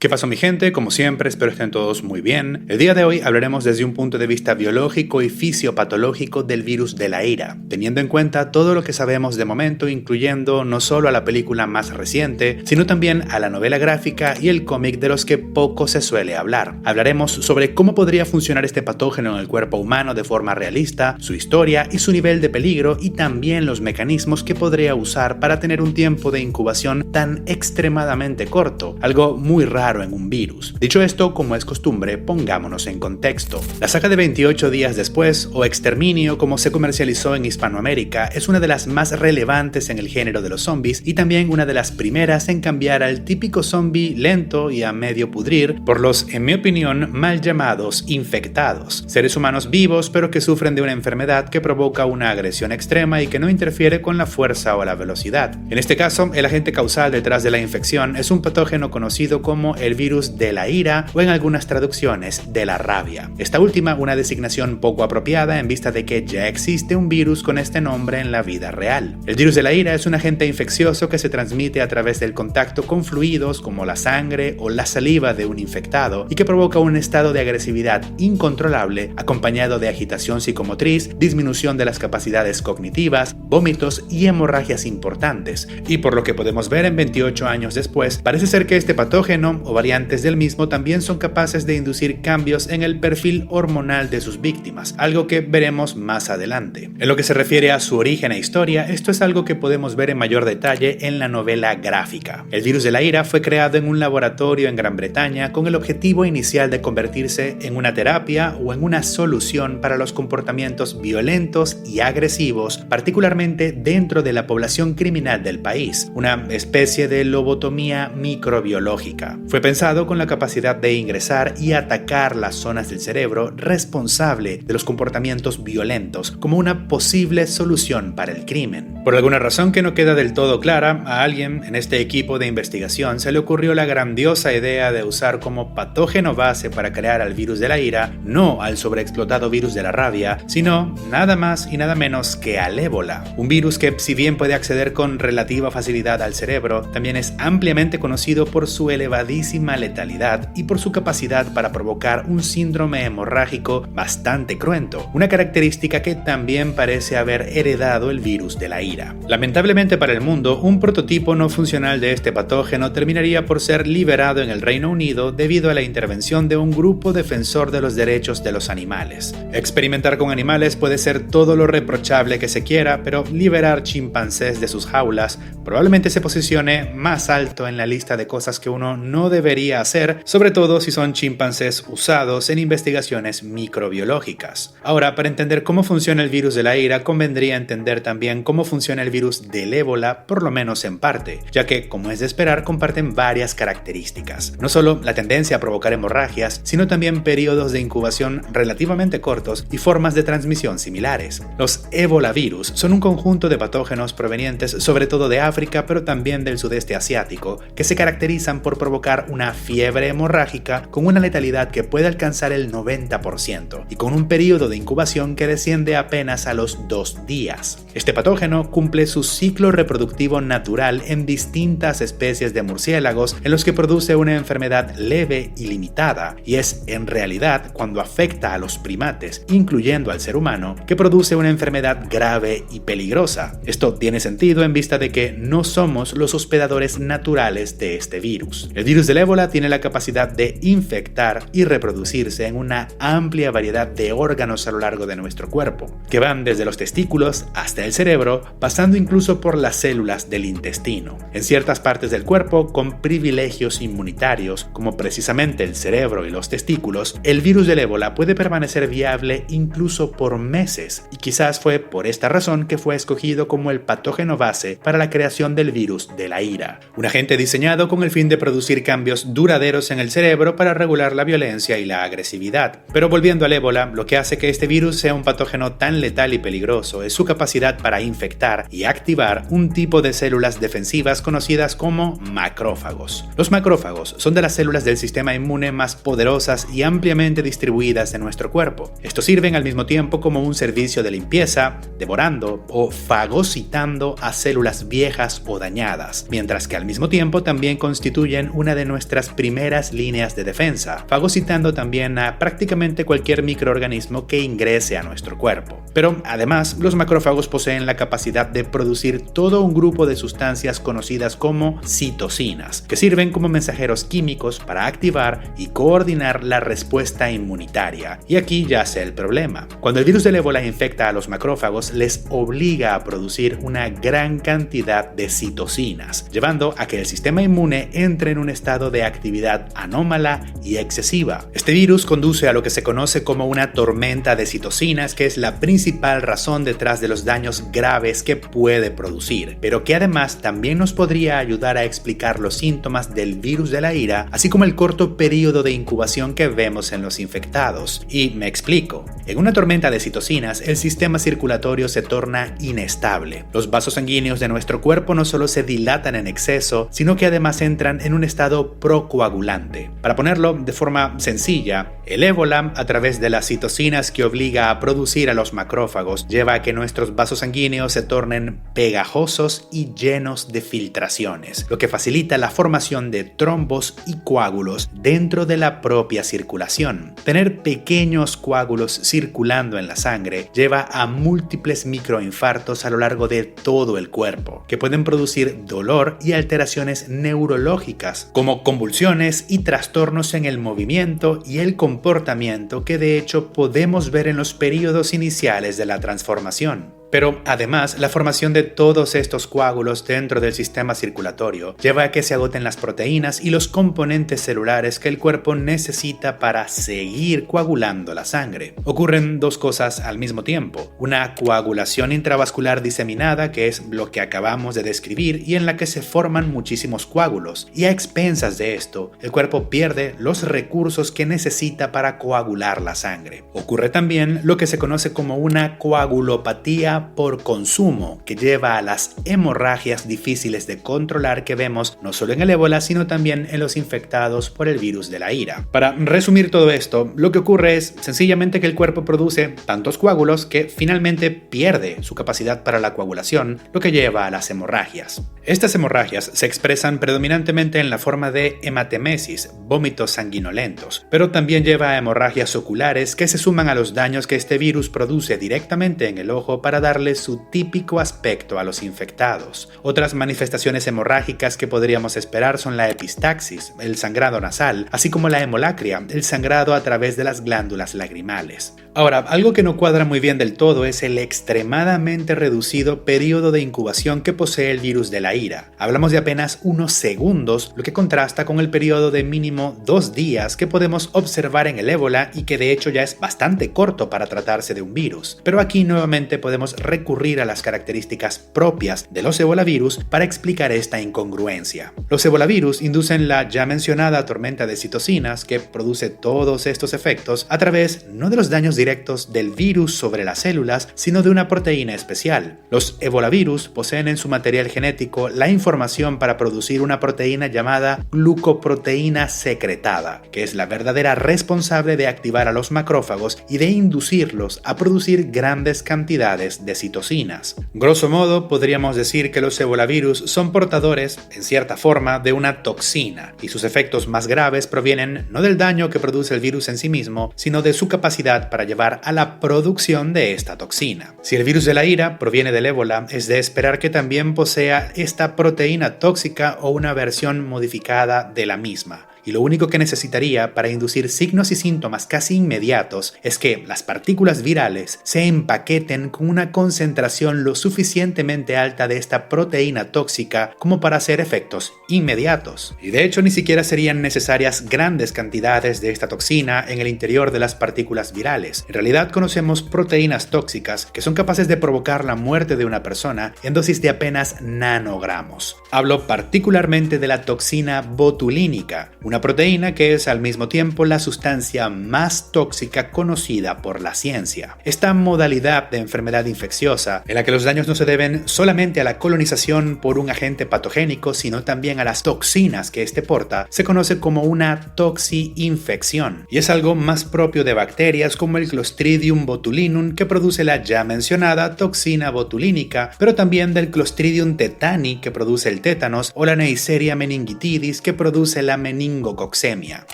¿Qué pasó, mi gente? Como siempre, espero estén todos muy bien. El día de hoy hablaremos desde un punto de vista biológico y fisiopatológico del virus de la ira, teniendo en cuenta todo lo que sabemos de momento, incluyendo no solo a la película más reciente, sino también a la novela gráfica y el cómic de los que poco se suele hablar. Hablaremos sobre cómo podría funcionar este patógeno en el cuerpo humano de forma realista, su historia y su nivel de peligro, y también los mecanismos que podría usar para tener un tiempo de incubación tan extremadamente corto, algo muy raro en un virus. Dicho esto, como es costumbre, pongámonos en contexto. La saga de 28 días después, o Exterminio como se comercializó en Hispanoamérica, es una de las más relevantes en el género de los zombies y también una de las primeras en cambiar al típico zombie lento y a medio pudrir por los, en mi opinión, mal llamados infectados, seres humanos vivos pero que sufren de una enfermedad que provoca una agresión extrema y que no interfiere con la fuerza o la velocidad. En este caso, el agente causal detrás de la infección es un patógeno conocido como el virus de la ira, o en algunas traducciones de la rabia. Esta última una designación poco apropiada en vista de que ya existe un virus con este nombre en la vida real. El virus de la ira es un agente infeccioso que se transmite a través del contacto con fluidos como la sangre o la saliva de un infectado y que provoca un estado de agresividad incontrolable acompañado de agitación psicomotriz, disminución de las capacidades cognitivas, vómitos y hemorragias importantes. Y por lo que podemos ver en 28 años después, parece ser que este patógeno o variantes del mismo también son capaces de inducir cambios en el perfil hormonal de sus víctimas, algo que veremos más adelante. En lo que se refiere a su origen e historia, esto es algo que podemos ver en mayor detalle en la novela gráfica. El virus de la ira fue creado en un laboratorio en Gran Bretaña con el objetivo inicial de convertirse en una terapia o en una solución para los comportamientos violentos y agresivos, particularmente dentro de la población criminal del país, una especie de lobotomía microbiológica. Fue pensado con la capacidad de ingresar y atacar las zonas del cerebro responsable de los comportamientos violentos como una posible solución para el crimen. Por alguna razón que no queda del todo clara, a alguien en este equipo de investigación se le ocurrió la grandiosa idea de usar como patógeno base para crear al virus de la ira, no al sobreexplotado virus de la rabia, sino nada más y nada menos que al ébola. Un virus que, si bien puede acceder con relativa facilidad al cerebro, también es ampliamente conocido por su elevadísima letalidad y por su capacidad para provocar un síndrome hemorrágico bastante cruento, una característica que también parece haber heredado el virus de la ira. Lamentablemente para el mundo, un prototipo no funcional de este patógeno terminaría por ser liberado en el Reino Unido debido a la intervención de un grupo defensor de los derechos de los animales. Experimentar con animales puede ser todo lo reprochable que se quiera, pero liberar chimpancés de sus jaulas probablemente se posicione más alto en la lista de cosas que uno no debería hacer, sobre todo si son chimpancés usados en investigaciones microbiológicas. Ahora, para entender cómo funciona el virus de la ira, convendría entender también cómo funciona el virus del ébola, por lo menos en parte, ya que, como es de esperar, comparten varias características. No solo la tendencia a provocar hemorragias, sino también periodos de incubación relativamente cortos y formas de transmisión similares. Los ébola virus son un conjunto de patógenos provenientes sobre todo de África, pero también del sudeste asiático, que se caracterizan por provocar una fiebre hemorrágica con una letalidad que puede alcanzar el 90% y con un periodo de incubación que desciende apenas a los 2 días. Este patógeno cumple su ciclo reproductivo natural en distintas especies de murciélagos en los que produce una enfermedad leve y limitada, y es en realidad cuando afecta a los primates, incluyendo al ser humano, que produce una enfermedad grave y peligrosa. Esto tiene sentido en vista de que no somos los hospedadores naturales de este virus. El virus del ébola tiene la capacidad de infectar y reproducirse en una amplia variedad de órganos a lo largo de nuestro cuerpo, que van desde los testículos hasta el cerebro, pasando incluso por las células del intestino. En ciertas partes del cuerpo con privilegios inmunitarios, como precisamente el cerebro y los testículos, el virus del ébola puede permanecer viable incluso por meses, y quizás fue por esta razón que fue escogido como el patógeno base para la creación del virus de la ira, un agente diseñado con el fin de producir cambios duraderos en el cerebro para regular la violencia y la agresividad. Pero volviendo al ébola, lo que hace que este virus sea un patógeno tan letal y peligroso es su capacidad para infectar y activar un tipo de células defensivas conocidas como macrófagos. Los macrófagos son de las células del sistema inmune más poderosas y ampliamente distribuidas en nuestro cuerpo. Estos sirven al mismo tiempo como un servicio de limpieza, devorando o fagocitando a células viejas o dañadas, mientras que al mismo tiempo también constituyen una de nuestras primeras líneas de defensa, fagocitando también a prácticamente cualquier microorganismo que ingrese a nuestro cuerpo. Pero además, los macrófagos poseen la capacidad de producir todo un grupo de sustancias conocidas como citocinas, que sirven como mensajeros químicos para activar y coordinar la respuesta inmunitaria. Y aquí yace el problema. Cuando el virus del ébola infecta a los macrófagos, les obliga a producir una gran cantidad de citocinas, llevando a que el sistema inmune entre en un estado de actividad anómala y excesiva. Este virus conduce a lo que se conoce como una tormenta de citocinas, que es la principal razón detrás de los daños graves que puede producir, pero que además también nos podría ayudar a explicar los síntomas del virus de la ira, así como el corto periodo de incubación que vemos en los infectados. Y me explico. En una tormenta de citocinas, el sistema circulatorio se torna inestable. Los vasos sanguíneos de nuestro cuerpo no solo se dilatan en exceso, sino que además entran en un estado procoagulante. Para ponerlo de forma sencilla, el ébola, a través de las citocinas que obliga a producir a los macrófagos, lleva a que nuestros vasos sanguíneos se tornen pegajosos y llenos de filtraciones, lo que facilita la formación de trombos y coágulos dentro de la propia circulación. Tener pequeños coágulos circulando en la sangre lleva a múltiples microinfartos a lo largo de todo el cuerpo, que pueden producir dolor y alteraciones neurológicas, como convulsiones y trastornos en el movimiento y el comportamiento que de hecho podemos ver en los periodos iniciales de la transformación. Pero además, la formación de todos estos coágulos dentro del sistema circulatorio lleva a que se agoten las proteínas y los componentes celulares que el cuerpo necesita para seguir coagulando la sangre. Ocurren dos cosas al mismo tiempo: una coagulación intravascular diseminada, que es lo que acabamos de describir y en la que se forman muchísimos coágulos, y a expensas de esto, el cuerpo pierde los recursos que necesita para coagular la sangre. Ocurre también lo que se conoce como una coagulopatía por consumo, que lleva a las hemorragias difíciles de controlar que vemos no solo en el ébola, sino también en los infectados por el virus de la ira. Para resumir todo esto, lo que ocurre es sencillamente que el cuerpo produce tantos coágulos que finalmente pierde su capacidad para la coagulación, lo que lleva a las hemorragias. Estas hemorragias se expresan predominantemente en la forma de hematemesis, vómitos sanguinolentos, pero también lleva a hemorragias oculares que se suman a los daños que este virus produce directamente en el ojo para darle su típico aspecto a los infectados. Otras manifestaciones hemorrágicas que podríamos esperar son la epistaxis, el sangrado nasal, así como la hemolacria, el sangrado a través de las glándulas lagrimales. Ahora, algo que no cuadra muy bien del todo es el extremadamente reducido periodo de incubación que posee el virus de la ira. Hablamos de apenas unos segundos, lo que contrasta con el periodo de mínimo 2 días que podemos observar en el ébola y que de hecho ya es bastante corto para tratarse de un virus. Pero aquí nuevamente podemos recurrir a las características propias de los ebolavirus para explicar esta incongruencia. Los ebolavirus inducen la ya mencionada tormenta de citocinas que produce todos estos efectos a través no de los daños directos del virus sobre las células, sino de una proteína especial. Los ebolavirus poseen en su material genético la información para producir una proteína llamada glucoproteína secretada, que es la verdadera responsable de activar a los macrófagos y de inducirlos a producir grandes cantidades de citocinas. Grosso modo, podríamos decir que los ebolavirus son portadores, en cierta forma, de una toxina, y sus efectos más graves provienen no del daño que produce el virus en sí mismo, sino de su capacidad para llevar a la producción de esta toxina. Si el virus de la ira proviene del ébola, es de esperar que también posea esta proteína tóxica o una versión modificada de la misma. Y lo único que necesitaría para inducir signos y síntomas casi inmediatos es que las partículas virales se empaqueten con una concentración lo suficientemente alta de esta proteína tóxica como para hacer efectos inmediatos. Y de hecho ni siquiera serían necesarias grandes cantidades de esta toxina en el interior de las partículas virales. En realidad conocemos proteínas tóxicas que son capaces de provocar la muerte de una persona en dosis de apenas nanogramos. Hablo particularmente de la toxina botulínica, una una proteína que es al mismo tiempo la sustancia más tóxica conocida por la ciencia. Esta modalidad de enfermedad infecciosa, en la que los daños no se deben solamente a la colonización por un agente patogénico, sino también a las toxinas que éste porta, se conoce como una toxi-infección, y es algo más propio de bacterias como el Clostridium botulinum, que produce la ya mencionada toxina botulínica, pero también del Clostridium tetani, que produce el tétanos, o la Neisseria meningitidis, que produce la meningococcemia.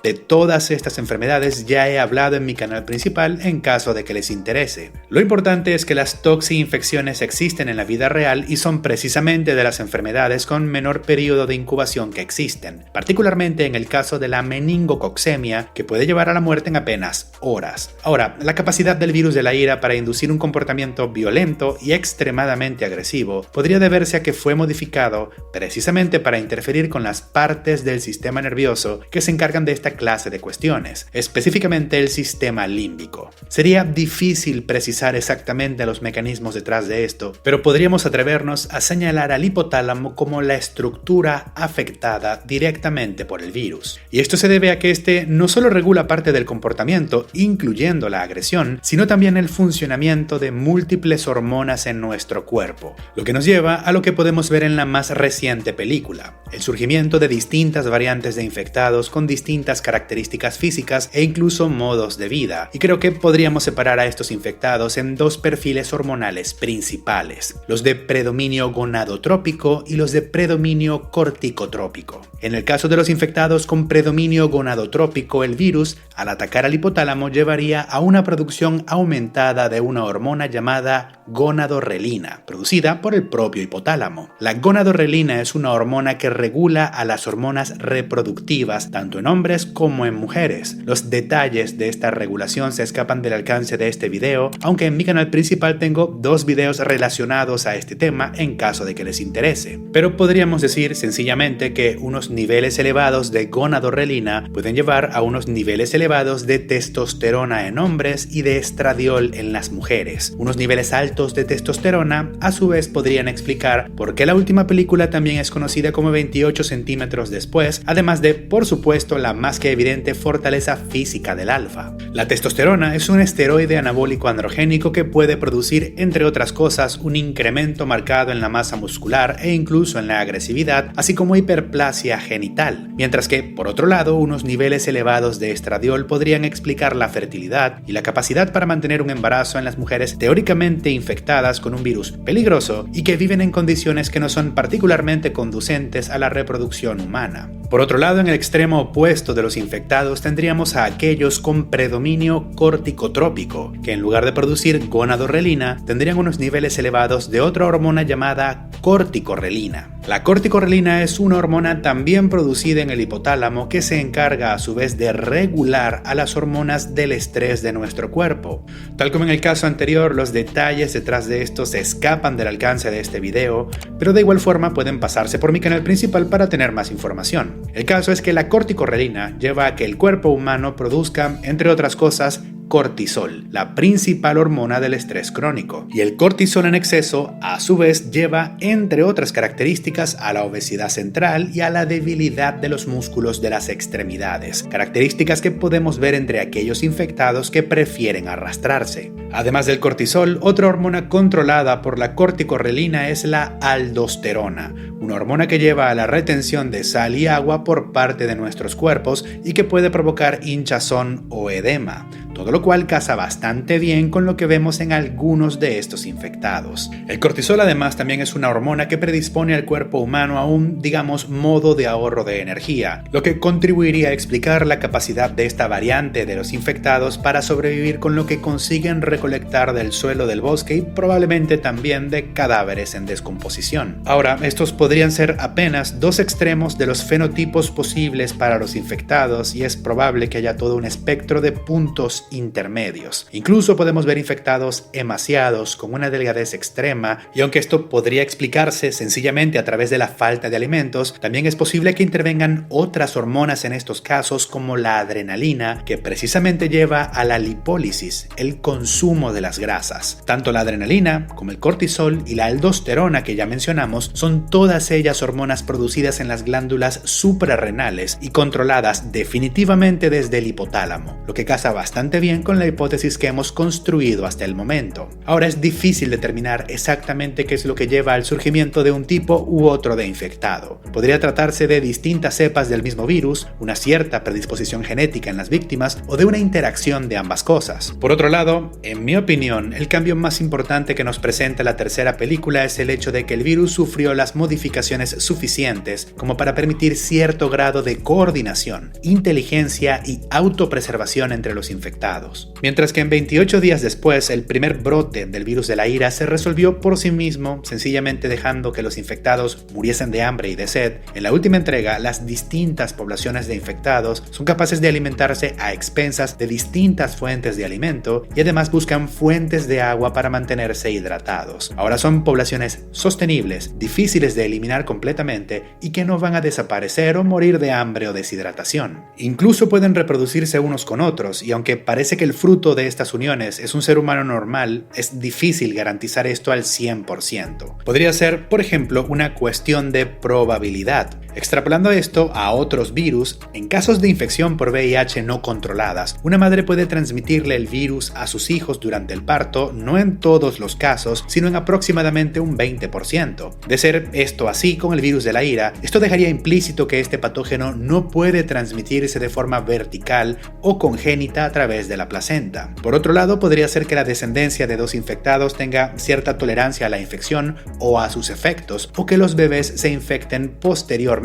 De todas estas enfermedades ya he hablado en mi canal principal en caso de que les interese. Lo importante es que las toxi-infecciones existen en la vida real y son precisamente de las enfermedades con menor periodo de incubación que existen, particularmente en el caso de la meningococcemia, que puede llevar a la muerte en apenas horas. Ahora, la capacidad del virus de la ira para inducir un comportamiento violento y extremadamente agresivo podría deberse a que fue modificado precisamente para interferir con las partes del sistema nervioso que se encargan de esta clase de cuestiones, específicamente el sistema límbico. Sería difícil precisar exactamente los mecanismos detrás de esto, pero podríamos atrevernos a señalar al hipotálamo como la estructura afectada directamente por el virus. Y esto se debe a que este no solo regula parte del comportamiento, incluyendo la agresión, sino también el funcionamiento de múltiples hormonas en nuestro cuerpo, lo que nos lleva a lo que podemos ver en la más reciente película, el surgimiento de distintas variantes de infectados con distintas características físicas e incluso modos de vida, y creo que podríamos separar a estos infectados en dos perfiles hormonales principales, los de predominio gonadotrópico y los de predominio corticotrópico. En el caso de los infectados con predominio gonadotrópico, el virus, al atacar al hipotálamo, llevaría a una producción aumentada de una hormona llamada gonadorrelina, producida por el propio hipotálamo. La gonadorrelina es una hormona que regula a las hormonas reproductivas, tanto en hombres como en mujeres. Los detalles de esta regulación se escapan del alcance de este video, aunque en mi canal principal tengo 2 videos relacionados a este tema en caso de que les interese. Pero podríamos decir sencillamente que unos niveles elevados de gonadorrelina pueden llevar a unos niveles elevados de testosterona en hombres y de estradiol en las mujeres. Unos niveles altos de testosterona a su vez podrían explicar por qué la última película también es conocida como 28 centímetros después, además de, por supuesto, la más que evidente fortaleza física del alfa. La testosterona es un esteroide anabólico androgénico que puede producir, entre otras cosas, un incremento marcado en la masa muscular e incluso en la agresividad, así como hiperplasia genital, mientras que, por otro lado, unos niveles elevados de estradiol podrían explicar la fertilidad y la capacidad para mantener un embarazo en las mujeres teóricamente infectadas con un virus peligroso y que viven en condiciones que no son particularmente conducentes a la reproducción humana. Por otro lado, en el extremo opuesto de los infectados tendríamos a aquellos con predominio corticotrópico, que en lugar de producir gonadorrelina, tendrían unos niveles elevados de otra hormona llamada corticorrelina. La corticorrelina es una hormona también producida en el hipotálamo que se encarga a su vez de regular a las hormonas del estrés de nuestro cuerpo. Tal como en el caso anterior, los detalles detrás de esto se escapan del alcance de este video, pero de igual forma pueden pasarse por mi canal principal para tener más información. El caso es que la corticorrelina lleva a que el cuerpo humano produzca, entre otras cosas, cortisol, la principal hormona del estrés crónico. Y el cortisol en exceso, a su vez, lleva, entre otras características, a la obesidad central y a la debilidad de los músculos de las extremidades, características que podemos ver entre aquellos infectados que prefieren arrastrarse. Además del cortisol, otra hormona controlada por la corticorrelina es la aldosterona, una hormona que lleva a la retención de sal y agua por parte de nuestros cuerpos y que puede provocar hinchazón o edema, todo lo cual casa bastante bien con lo que vemos en algunos de estos infectados. El cortisol además también es una hormona que predispone al cuerpo humano a un, digamos, modo de ahorro de energía, lo que contribuiría a explicar la capacidad de esta variante de los infectados para sobrevivir con lo que consiguen recolectar del suelo del bosque y probablemente también de cadáveres en descomposición. Ahora, estos podrían ser apenas 2 extremos de los fenotipos posibles para los infectados y es probable que haya todo un espectro de puntos intermedios. Incluso podemos ver infectados emaciados con una delgadez extrema, y aunque esto podría explicarse sencillamente a través de la falta de alimentos, también es posible que intervengan otras hormonas en estos casos, como la adrenalina, que precisamente lleva a la lipólisis, el consumo de las grasas. Tanto la adrenalina como el cortisol y la aldosterona que ya mencionamos son todas ellas hormonas producidas en las glándulas suprarrenales y controladas definitivamente desde el hipotálamo, lo que casa bastante bien con la hipótesis que hemos construido hasta el momento. Ahora, es difícil determinar exactamente qué es lo que lleva al surgimiento de un tipo u otro de infectado. Podría tratarse de distintas cepas del mismo virus, una cierta predisposición genética en las víctimas o de una interacción de ambas cosas. Por otro lado, en mi opinión, el cambio más importante que nos presenta la tercera película es el hecho de que el virus sufrió las modificaciones suficientes como para permitir cierto grado de coordinación, inteligencia y autopreservación entre los infectados. Mientras que en 28 días después, el primer brote del virus de la ira se resolvió por sí mismo, sencillamente dejando que los infectados muriesen de hambre y de sed. En la última entrega, las distintas poblaciones de infectados son capaces de alimentarse a expensas de distintas fuentes de alimento y además buscan fuentes de agua para mantenerse hidratados. Ahora son poblaciones sostenibles, difíciles de eliminar completamente y que no van a desaparecer o morir de hambre o deshidratación. Incluso pueden reproducirse unos con otros, y aunque parece que el fruto de estas uniones es un ser humano normal, es difícil garantizar esto al 100%. Podría ser, por ejemplo, una cuestión de probabilidad. Extrapolando esto a otros virus, en casos de infección por VIH no controladas, una madre puede transmitirle el virus a sus hijos durante el parto, no en todos los casos, sino en aproximadamente un 20%. De ser esto así con el virus de la ira, esto dejaría implícito que este patógeno no puede transmitirse de forma vertical o congénita a través de la placenta. Por otro lado, podría ser que la descendencia de dos infectados tenga cierta tolerancia a la infección o a sus efectos, o que los bebés se infecten posteriormente,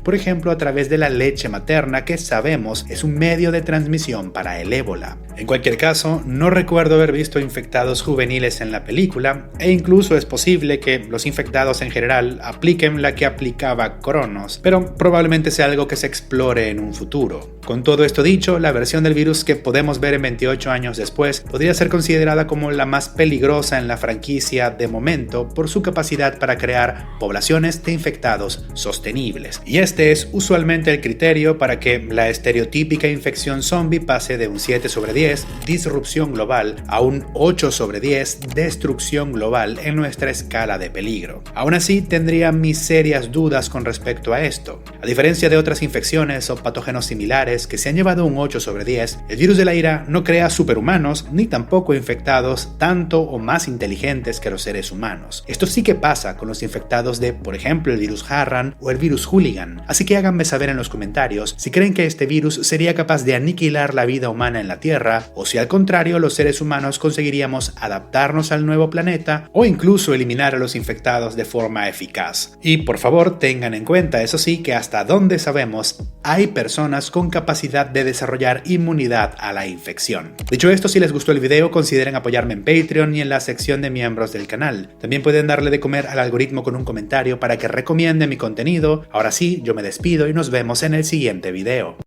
por ejemplo a través de la leche materna, que sabemos es un medio de transmisión para el ébola. En cualquier caso, no recuerdo haber visto infectados juveniles en la película, e incluso es posible que los infectados en general apliquen la que aplicaba Cronos, pero probablemente sea algo que se explore en un futuro. Con todo esto dicho, la versión del virus que podemos ver en 28 años después podría ser considerada como la más peligrosa en la franquicia de momento por su capacidad para crear poblaciones de infectados sostenibles. Y este es usualmente el criterio para que la estereotípica infección zombie pase de un 7/10, disrupción global, a un 8/10, destrucción global en nuestra escala de peligro. Aún así, tendría mis serias dudas con respecto a esto. A diferencia de otras infecciones o patógenos similares que se han llevado un 8/10, el virus de la ira no crea superhumanos ni tampoco infectados tanto o más inteligentes que los seres humanos. Esto sí que pasa con los infectados de, por ejemplo, el virus Harran o el virus Hooligan, así que háganme saber en los comentarios si creen que este virus sería capaz de aniquilar la vida humana en la Tierra, o si al contrario los seres humanos conseguiríamos adaptarnos al nuevo planeta o incluso eliminar a los infectados de forma eficaz. Y por favor tengan en cuenta, eso sí, que hasta donde sabemos hay personas con capacidad de desarrollar inmunidad a la infección. Dicho esto, si les gustó el video, consideren apoyarme en Patreon y en la sección de miembros del canal. También pueden darle de comer al algoritmo con un comentario para que recomiende mi contenido. Ahora sí, yo me despido y nos vemos en el siguiente video.